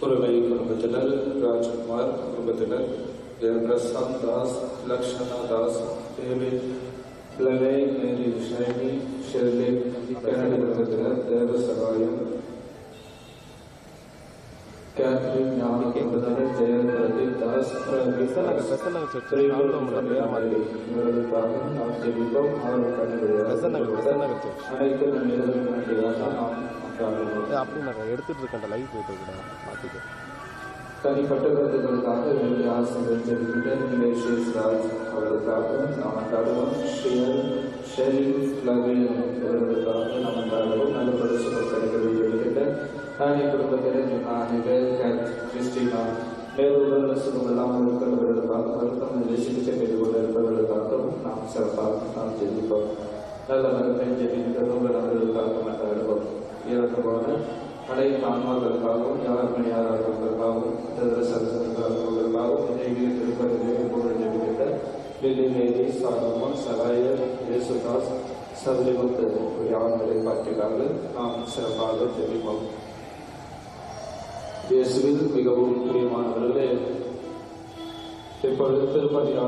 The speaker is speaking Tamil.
पुरवई कुटुंबத்தினர் ராஜ்குமார் குடும்பத்தினர் பிரசாந்த் தாஸ் லக்ஷணா தாஸ் டேவிட் பிளவே மேரி ஷைனி ஷெர்லி கனடி குடும்பத்தினர் தேவசகாயம் कैथरीन ஞானி குடும்பத்தினர் ஜெயன் பிரதீப் தாஸ் இவர்களுக்காக நாம் ஜெபிப்போம். அவர்கள் அனைத்து நன்மைகளுக்கு எடுத்துட்டு இருக்க லைவ் போயிட்டு பார்த்துட்டு தனிப்பட்ட கருத்துக்களுக்காக வேண்டிய ஆசிரியர் ஜெபிக்கிட்ட நிலேஷ் ராஜ் அவர்களுக்காகவும் நாம் அன்றாடுவோம். ஷெரி லவீன் இவர்களுக்காக நாம் அன்றாடுவோம். நல்ல பரிசுகளை ஜெபிக்கிட்ட தானி குடும்பத்தினர் கிறிஸ்டினா மேலும் சுகமெல்லாம் இருக்கிறவர்களுக்காக மருத்துவமனை சிகிச்சை பெற்று கொண்டிருப்பவர்களுக்காகவும் நாம் சிறப்பாக நாம் ஜெபிப்போம். நல்ல மருந்தை ஜெபிக்கிறதும் நபர்களுக்காக அன்றாடுவோம். இறக்கமான அனைத்து ஆன்மாக்களுக்காகவும் யாருக்காகவும் சரசர்களுக்காகவும் தேவிய திருப்பதிலே போல ஜெபிக்கிட்ட லில்லி மேரி சாலமோன் சகாயர் இயேசுதாஸ் சபரிமுத்து ஆண்களை பார்க்கிறாங்க. நாம் சிறப்பாக ஜெபிப்போம். இயேசுவில் மிகவும் பிரியமானவர்களே, இப்பொழுது திருப்பதியாளர்